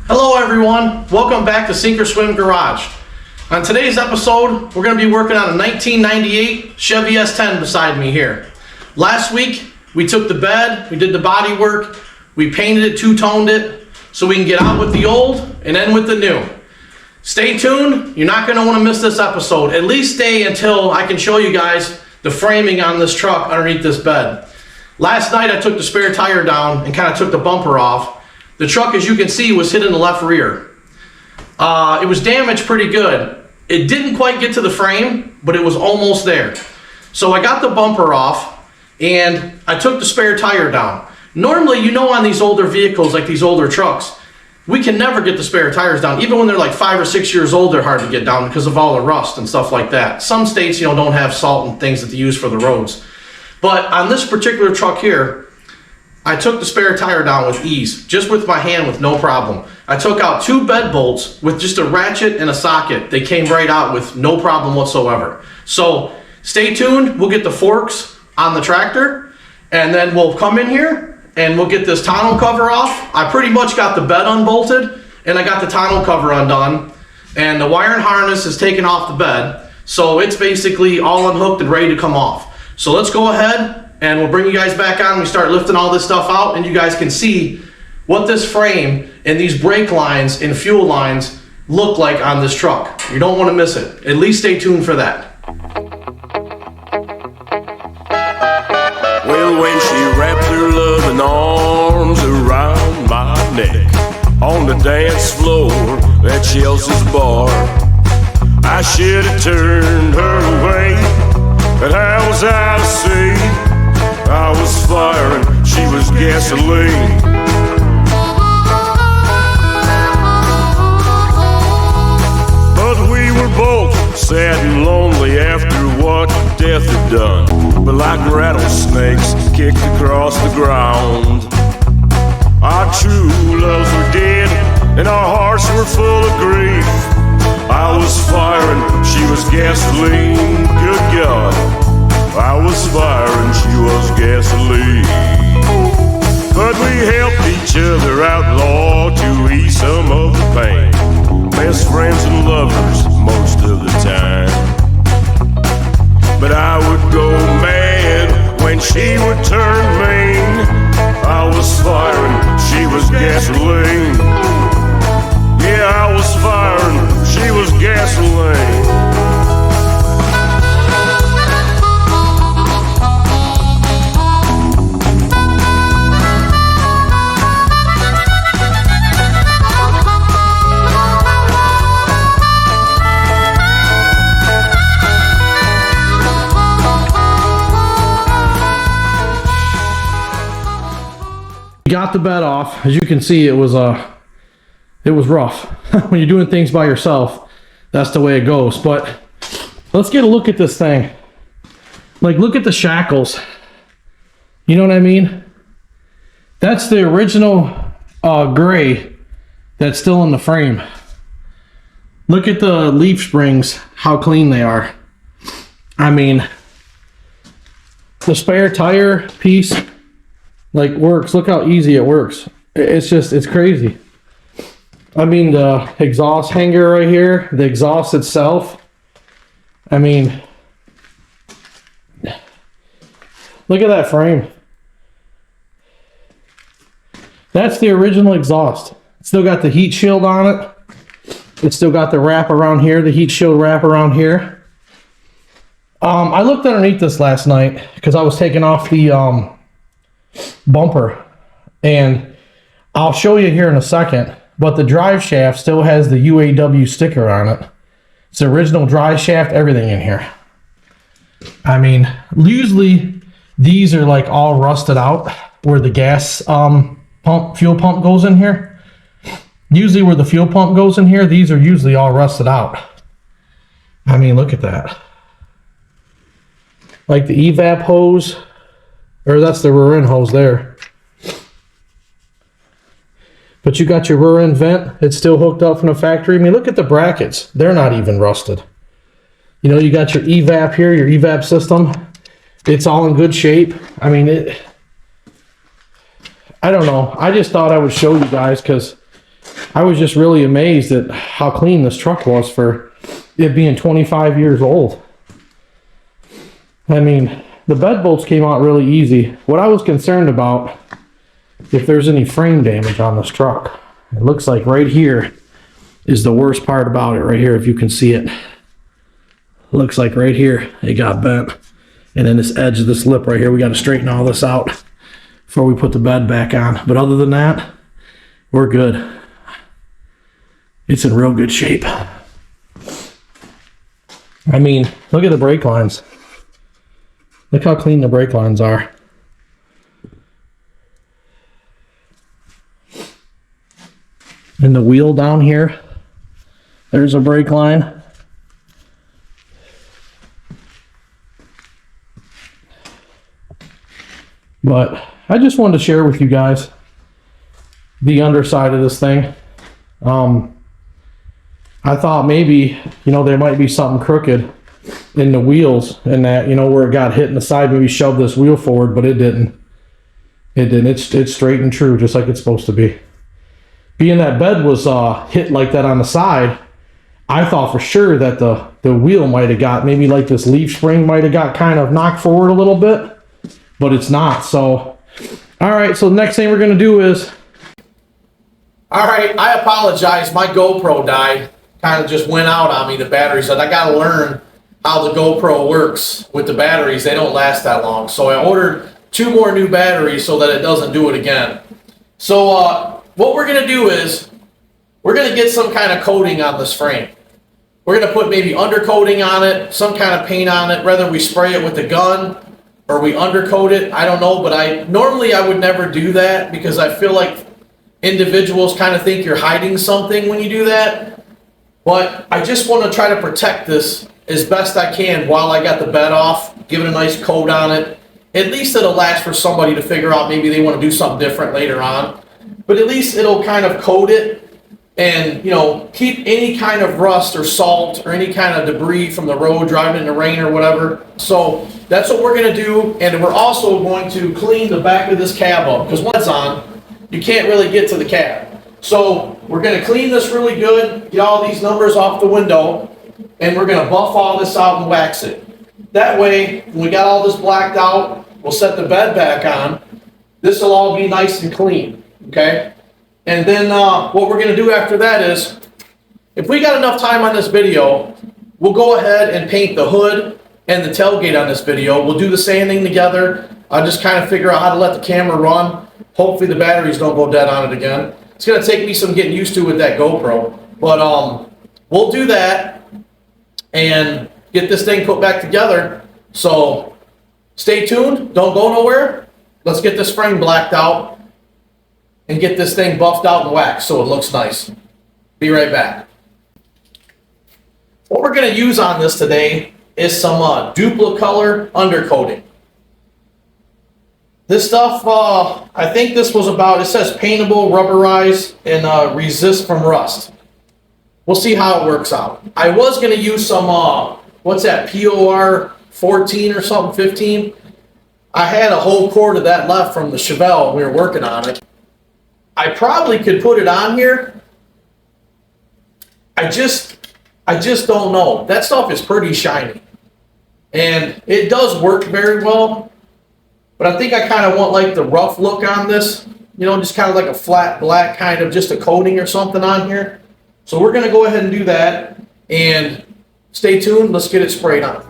Hello everyone, welcome back to Sink or Swim Garage. On today's episode, we're going to be working on a 1998 Chevy S10 beside me here. Last week, we took the bed, we did the body work, we painted it, two-toned it, so we can get out with the old and in with the new. Stay tuned, you're not going to want to miss this episode. At least stay until I can show you guys the framing on this truck underneath this bed. Last night I took the spare tire down and kind of took the bumper off. The truck, as you can see, was hit in the left rear. It was damaged pretty good. It didn't quite get to the frame, but it was almost there. So I got the bumper off and I took the spare tire down. Normally, you know, on these older vehicles, like these older trucks, we can never get the spare tires down. Even when they're like 5 or 6 years old, they're hard to get down because of all the rust and stuff like that. Some states, you know, don't have salt and things that they use for the roads. But on this particular truck here, I took the spare tire down with ease, just with my hand with no problem. I took out 2 bed bolts with just a ratchet and a socket. They came right out with no problem whatsoever. So stay tuned, we'll get the forks on the tractor and then we'll come in here and we'll get this tonneau cover off. I pretty much got the bed unbolted and I got the tonneau cover undone and the wire and harness is taken off the bed. So it's basically all unhooked and ready to come off. So let's go ahead and we'll bring you guys back on. We start lifting all this stuff out and you guys can see what this frame and these brake lines and fuel lines look like on this truck. You don't want to miss it. At least stay tuned for that. Well, when she wrapped her loving arms around my neck on the dance floor at Chelsea's bar, I should have turned her away, but how was I to see? I was fire and she was gasoline. But we were both sad and lonely after what death had done. But like rattlesnakes kicked across the ground, our true loves were dead and our hearts were full of grief. I was fire and she was gasoline. Good God, I was fire and she was gasoline. But we helped each other out, Lord, to ease some of the pain. Best friends and lovers most of the time. But I would go mad when she would turn mean. I was fire and she was gasoline. Yeah, I was fire and she was gasoline. Got the bed off. As you can see, it was rough. When you're doing things by yourself, that's the way it goes. But let's get a look at this thing. Like, look at the shackles. You know what I mean? That's the original gray that's still in the frame. Look at the leaf springs, how clean they are. I mean, the spare tire piece like works. Look how easy it works. It's crazy. I mean, the exhaust hanger right here, the exhaust itself, I mean, look at that frame. That's the original exhaust. It's still got the heat shield on it. It's still got the wrap around here, the heat shield wrap around here. I looked underneath this last night because I was taking off the bumper, and I'll show you here in a second, but the drive shaft still has the UAW sticker on it. It's the original drive shaft, everything in here. I mean, usually these are like all rusted out where the gas fuel pump goes in here. Usually where the fuel pump goes in here, these are usually all rusted out. I mean, look at that. Like the evap hose, or that's the rear end hose there. But you got your rear end vent. It's still hooked up from the factory. I mean, look at the brackets. They're not even rusted. You know, you got your evap here, your evap system. It's all in good shape. I mean, I don't know. I just thought I would show you guys because I was just really amazed at how clean this truck was for it being 25 years old. I mean, the bed bolts came out really easy. What I was concerned about, if there's any frame damage on this truck. It looks like right here is the worst part about it, right here, if you can see it. Looks like right here it got bent, and then this edge of this lip right here, we got to straighten all this out before we put the bed back on. But other than that, we're good. It's in real good shape. I mean, look at the brake lines. Look how clean the brake lines are. And the wheel down here, there's a brake line. But I just wanted to share with you guys the underside of this thing. I thought maybe, you know, there might be something crooked in the wheels and that, you know, where it got hit in the side, maybe shoved this wheel forward, but it didn't. It didn't. It's straight and true, just like it's supposed to be. Being that bed was hit like that on the side, I thought for sure that the wheel might have got, maybe like this leaf spring might have got kind of knocked forward a little bit, but it's not. So, all right, so the next thing we're going to do is, all right, I apologize. My GoPro died. Kind of just went out on me, the battery. So I got to learn how the GoPro works with the batteries. They don't last that long. So I ordered 2 more new batteries so that it doesn't do it again. So what we're going to do is we're going to get some kind of coating on this frame. We're going to put maybe undercoating on it, some kind of paint on it, whether we spray it with a gun or we undercoat it. I don't know, but I would never do that because I feel like individuals kind of think you're hiding something when you do that. But I just want to try to protect this as best I can while I got the bed off, give it a nice coat on it. At least it'll last for somebody to figure out maybe they want to do something different later on. But at least it'll kind of coat it and, you know, keep any kind of rust or salt or any kind of debris from the road, driving in the rain or whatever. So that's what we're going to do. And we're also going to clean the back of this cab up because when it's on, you can't really get to the cab. So we're going to clean this really good, get all these numbers off the window, and we're going to buff all this out and wax it. That way, when we got all this blacked out, we'll set the bed back on. This will all be nice and clean, okay? And then what we're going to do after that is, if we got enough time on this video, we'll go ahead and paint the hood and the tailgate on this video. We'll do the sanding together. I'll just kind of figure out how to let the camera run. Hopefully the batteries don't go dead on it again. It's going to take me some getting used to with that GoPro. But we'll do that and get this thing put back together. So stay tuned. Don't go nowhere. Let's get this frame blacked out and get this thing buffed out and waxed so it looks nice. Be right back. What we're going to use on this today is some Duplicolor undercoating. This stuff, I think this was about, it says paintable, rubberized, and resist from rust. We'll see how it works out. I was going to use some, what's that, POR 14 or something, 15? I had a whole quart of that left from the Chevelle. We were working on it. I probably could put it on here. I just don't know. That stuff is pretty shiny. And it does work very well. But I think I kind of want like the rough look on this, you know, just kind of like a flat black kind of just a coating or something on here. So we're going to go ahead and do that and stay tuned. Let's get it sprayed on.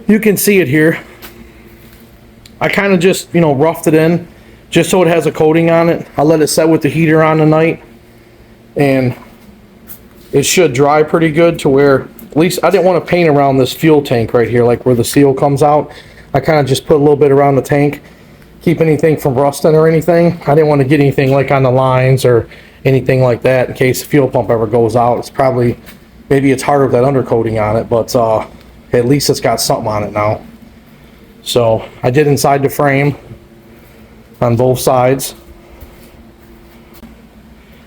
You can see it here. I kind of just, you know, roughed it in just so it has a coating on it. I let it set with the heater on tonight, and it should dry pretty good to where, at least I didn't want to paint around this fuel tank right here, like where the seal comes out. I kind of just put a little bit around the tank, keep anything from rusting or anything. I didn't want to get anything like on the lines or anything like that in case the fuel pump ever goes out. It's probably, maybe it's harder with that undercoating on it, but at least it's got something on it now. So I did inside the frame on both sides.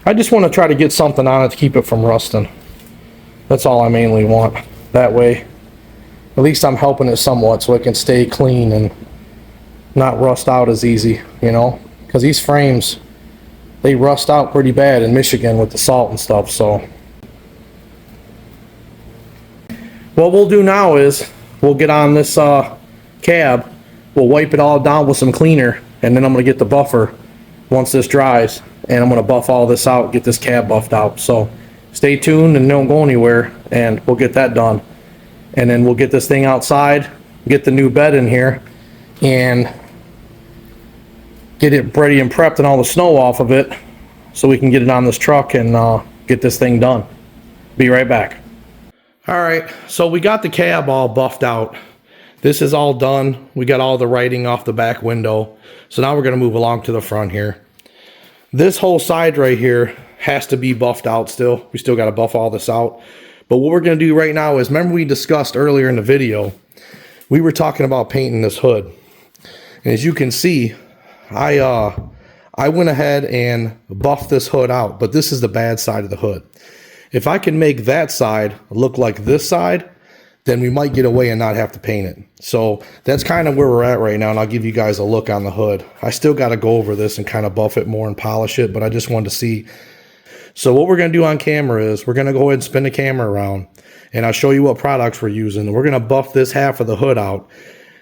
I just want to try to get something on it to keep it from rusting. That's all I mainly want. That way, at least I'm helping it somewhat so it can stay clean and not rust out as easy, you know? Because these frames, they rust out pretty bad in Michigan with the salt and stuff, so. What we'll do now is, we'll get on this cab, we'll wipe it all down with some cleaner, and then I'm going to get the buffer once this dries, and I'm going to buff all this out, get this cab buffed out. So stay tuned and don't go anywhere, and we'll get that done. And then we'll get this thing outside, get the new bed in here, and get it ready and prepped and all the snow off of it so we can get it on this truck and get this thing done. Be right back. All right, so we got the cab all buffed out. This is all done. We got all the writing off the back window. So now we're gonna move along to the front here. This whole side right here has to be buffed out still. We still gotta buff all this out. But what we're gonna do right now is, remember we discussed earlier in the video, we were talking about painting this hood. And as you can see, I went ahead and buffed this hood out, but this is the bad side of the hood. If I can make that side look like this side, then we might get away and not have to paint it. So that's kind of where we're at right now, and I'll give you guys a look on the hood. I still got to go over this and kind of buff it more and polish it, but I just wanted to see. So what we're going to do on camera is we're going to go ahead and spin the camera around, and I'll show you what products we're using. We're going to buff this half of the hood out,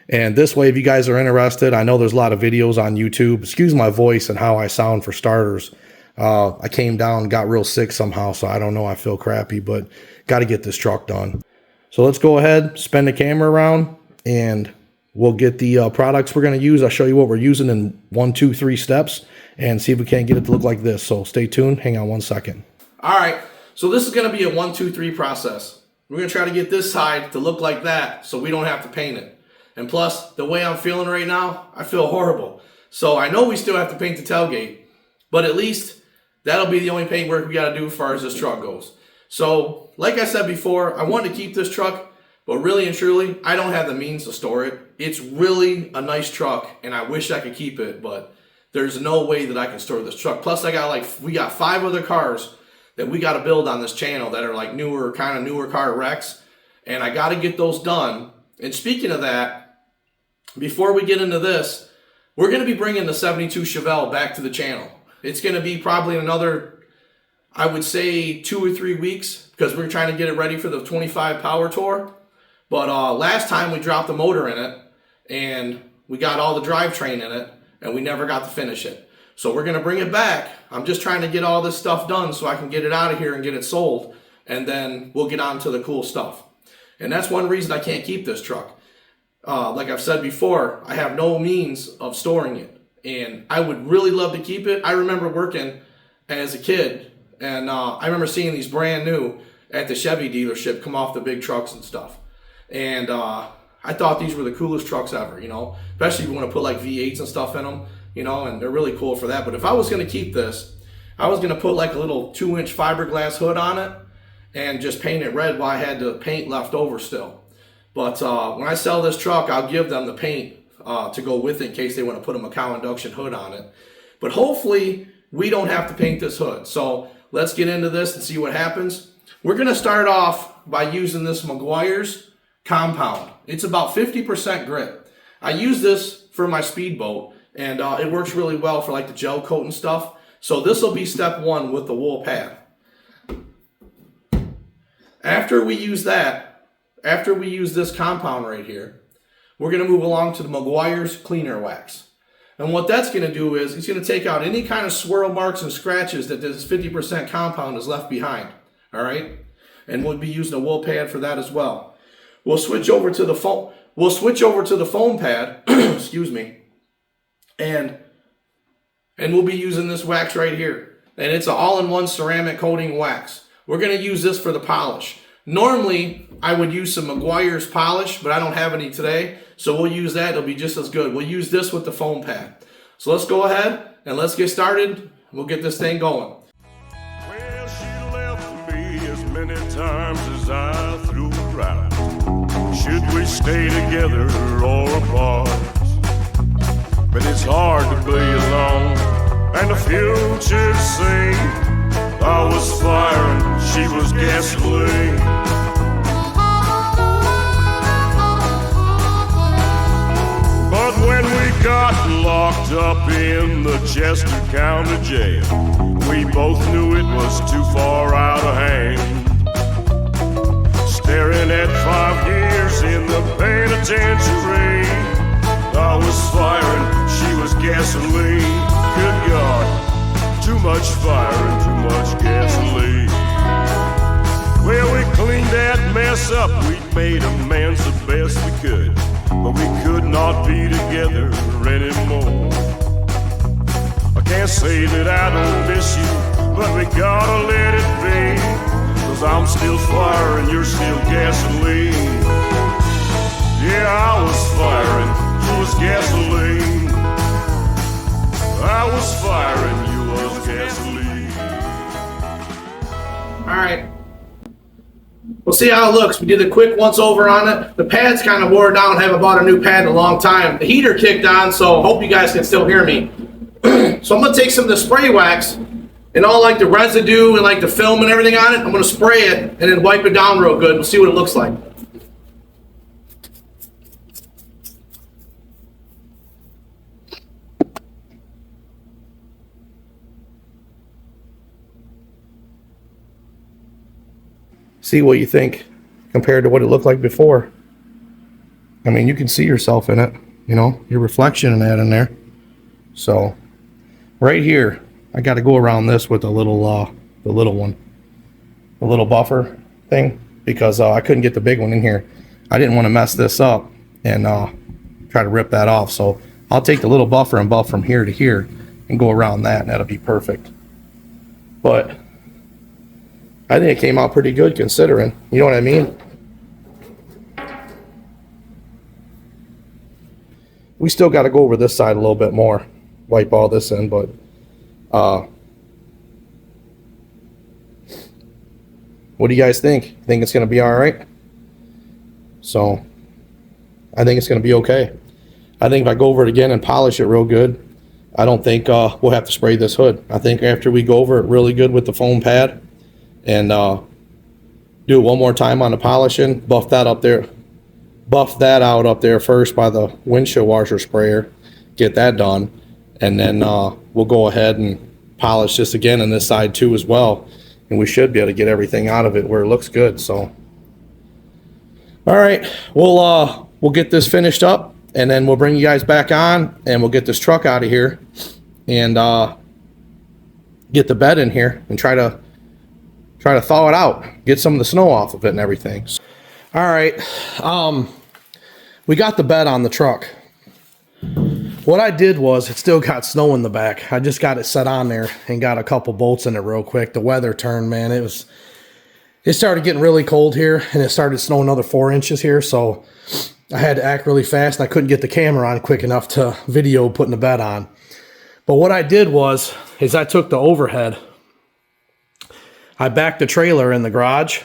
and this way, if you guys are interested, I know there's a lot of videos on YouTube. Excuse my voice and how I sound for starters. I came down and got real sick somehow, so I don't know, I feel crappy, but got to get this truck done. So let's go ahead, spin the camera around, and we'll get the products we're going to use. I'll show you what we're using in 1, 2, 3 steps and see if we can't get it to look like this. So stay tuned. Hang on 1 second. All right. So this is going to be a 1, 2, 3 process. We're going to try to get this side to look like that so we don't have to paint it. And plus, the way I'm feeling right now, I feel horrible. So I know we still have to paint the tailgate, but at least that'll be the only paint work we got to do as far as this truck goes. So, like I said before, I wanted to keep this truck, but really and truly, I don't have the means to store it. It's really a nice truck, and I wish I could keep it, but there's no way that I can store this truck. Plus, we got 5 other cars that we got to build on this channel that are like newer car wrecks, and I got to get those done. And speaking of that, before we get into this, we're going to be bringing the 72 Chevelle back to the channel. It's going to be probably another, I would say, 2 or 3 weeks, because we're trying to get it ready for the 25 Power Tour. But last time we dropped the motor in it, and we got all the drivetrain in it, and we never got to finish it. So we're going to bring it back. I'm just trying to get all this stuff done so I can get it out of here and get it sold, and then we'll get on to the cool stuff. And that's one reason I can't keep this truck. Like I've said before, I have no means of storing it, and I would really love to keep it. I remember working as a kid, and I remember seeing these brand new at the Chevy dealership come off the big trucks and stuff. And I thought these were the coolest trucks ever, you know, especially if you want to put like V8s and stuff in them, you know, and they're really cool for that. But if I was going to keep this, I was going to put like a little 2-inch fiberglass hood on it and just paint it red while I had the paint left over still. But when I sell this truck, I'll give them the paint to go with it in case they want to put a Macau induction hood on it. But hopefully we don't have to paint this hood. So let's get into this and see what happens. We're going to start off by using this Meguiar's compound. It's about 50% grit. I use this for my speedboat, and it works really well for like the gel coat and stuff. So this will be step 1 with the wool pad. After we use this compound right here, we're going to move along to the Meguiar's cleaner wax. And what that's going to do is it's going to take out any kind of swirl marks and scratches that this 50% compound is left behind. All right? And we'll be using a wool pad for that as well. We'll switch over to the foam pad, excuse me. And we'll be using this wax right here. And it's an all-in-one ceramic coating wax. We're going to use this for the polish. Normally, I would use some Meguiar's polish, but I don't have any today. So we'll use that. It'll be just as good. We'll use this with the foam pad. So let's go ahead and let's get started. We'll get this thing going. Well, she left me as many times as I threw her out. Should we stay together or apart? But it's hard to be alone, and the future seemed I was fire and she was gasoline. But when we got locked up in the Chester County Jail, we both knew it was too far out of hand. Staring at 5 years in the penitentiary, I was firing, she was gasoline. Good God, too much fire and too much gasoline. Well, we cleaned that mess up, we made amends the best we could, but we could not be together anymore. I can't say that I don't miss you, but we gotta let it be, 'cause I'm still fire and you're still gasoline. Yeah, I was firing, you was gasoline. I was firing, you was gasoline. All right. We'll see how it looks. We did a quick once over on it. The pad's kind of wore down. Haven't bought a new pad in a long time. The heater kicked on, so hope you guys can still hear me. So I'm going to take some of the spray wax and all like the residue and like the film and everything on it. I'm going to spray it and then wipe it down real good. We'll see what it looks like. See what you think compared to what it looked like before. I mean, you can see yourself in it, you know, your reflection and that in there. So right here, I got to go around this with the little one, the little buffer thing, because I couldn't get the big one in here. I didn't want to mess this up and try to rip that off. So I'll take the little buffer and buff from here to here and go around that, and that'll be perfect. But I think it came out pretty good considering, you know what I mean? We still got to go over this side a little bit more, wipe all this in, but what do you guys think? Think it's going to be all right? So I think it's going to be okay. I think if I go over it again and polish it real good, I don't think we'll have to spray this hood. I think after we go over it really good with the foam pad and do it one more time on the polishing, buff that out up there first by the windshield washer sprayer, get that done, and then we'll go ahead and polish this again on this side too as well, and we should be able to get everything out of it where it looks good. So all right, we'll get this finished up, and then we'll bring you guys back on, and we'll get this truck out of here and get the bed in here and try to thaw it out, get some of the snow off of it and everything. All right, we got the bed on the truck. What I did was, it still got snow in the back. I just got it set on there and got a couple bolts in it real quick. The weather turned, man. It started getting really cold here, and it started snowing another 4 inches here, so I had to act really fast, and I couldn't get the camera on quick enough to video putting the bed on. But what I did was, is I took the overhead, I backed the trailer in the garage,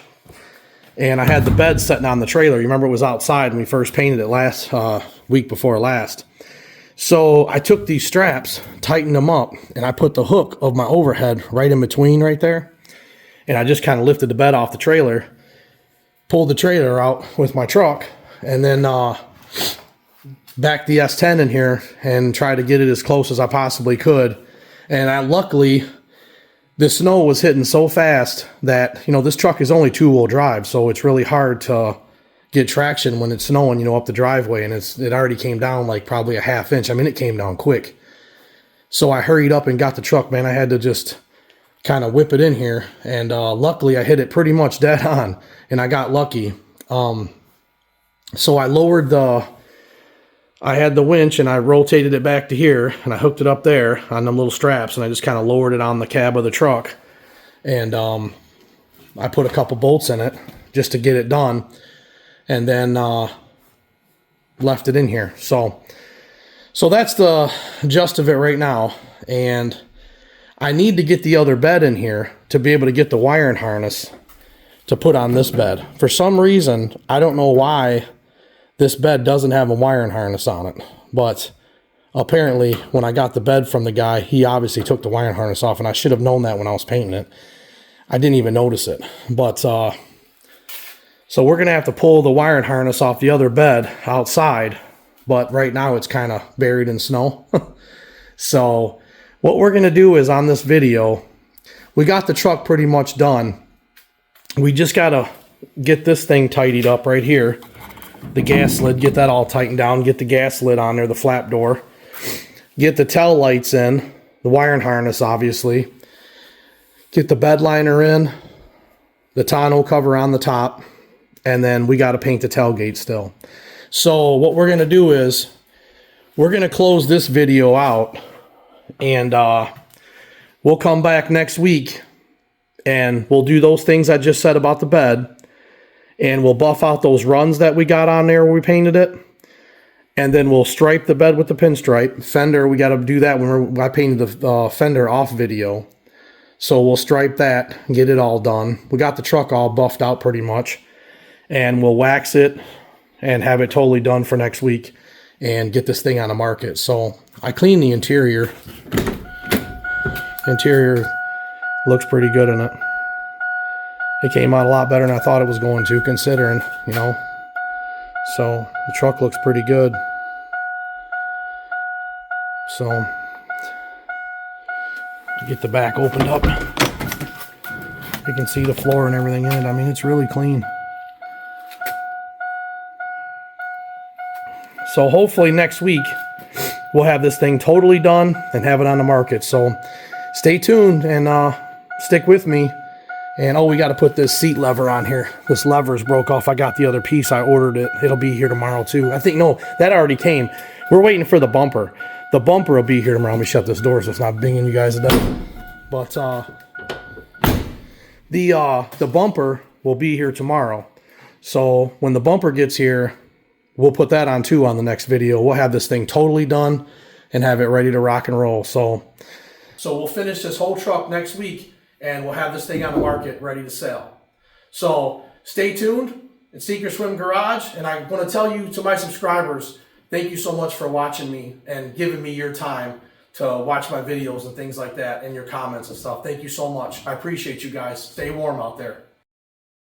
and I had the bed sitting on the trailer. You remember it was outside when we first painted it last week before last. So I took these straps, tightened them up, and I put the hook of my overhead right in between right there. And I just kind of lifted the bed off the trailer, pulled the trailer out with my truck, and then backed the S10 in here and tried to get it as close as I possibly could. And luckily, the snow was hitting so fast that, you know, this truck is only 2-wheel drive, so it's really hard to get traction when it's snowing, you know, up the driveway, and it already came down like probably a ½ inch. I mean, it came down quick. So I hurried up and got the truck, man. I had to just kind of whip it in here, and luckily I hit it pretty much dead on, and I got lucky. So I lowered I had the winch and I rotated it back to here and I hooked it up there on them little straps and I just kind of lowered it on the cab of the truck. And I put a couple bolts in it just to get it done, and then left it in here. So that's the gist of it right now. And I need to get the other bed in here to be able to get the wiring harness to put on this bed. For some reason, I don't know why this bed doesn't have a wiring harness on it, but apparently when I got the bed from the guy, he obviously took the wiring harness off, and I should have known that when I was painting it. I didn't even notice it. But so we're gonna have to pull the wiring harness off the other bed outside, but right now it's kind of buried in snow. So what we're gonna do is, on this video, we got the truck pretty much done. We just gotta get this thing tidied up right here. The gas lid, get that all tightened down, get the gas lid on there, the flap door. Get the tail lights in, the wiring harness obviously. Get the bed liner in, the tonneau cover on the top, and then we gotta paint the tailgate still. So what we're gonna do is, we're gonna close this video out, and we'll come back next week and we'll do those things I just said about the bed, and we'll buff out those runs that we got on there where we painted it, and then we'll stripe the bed with the pinstripe. Fender, we got to do that when I painted the fender off video. So we'll stripe that, get it all done. We got the truck all buffed out pretty much, and we'll wax it and have it totally done for next week and get this thing on the market. So I cleaned the interior. Interior looks pretty good in it. It came out a lot better than I thought it was going to, considering, you know. So the truck looks pretty good. So get the back opened up. You can see the floor and everything in it. I mean, it's really clean. So hopefully next week we'll have this thing totally done and have it on the market. So stay tuned and stick with me. And oh, we got to put this seat lever on here. This lever's broke off. I got the other piece. I ordered it. It'll be here tomorrow too. I think, no, that already came. We're waiting for the bumper. The bumper will be here tomorrow. Let me shut this door so it's not binging you guys to death. But the bumper will be here tomorrow. So when the bumper gets here, we'll put that on too on the next video. We'll have this thing totally done and have it ready to rock and roll. So we'll finish this whole truck next week, and we'll have this thing on the market ready to sell. So stay tuned. It's Sink or Swim Garage, and I want to tell you, to my subscribers, thank you so much for watching me and giving me your time to watch my videos and things like that, and your comments and stuff. Thank you so much. I appreciate you guys. Stay warm out there.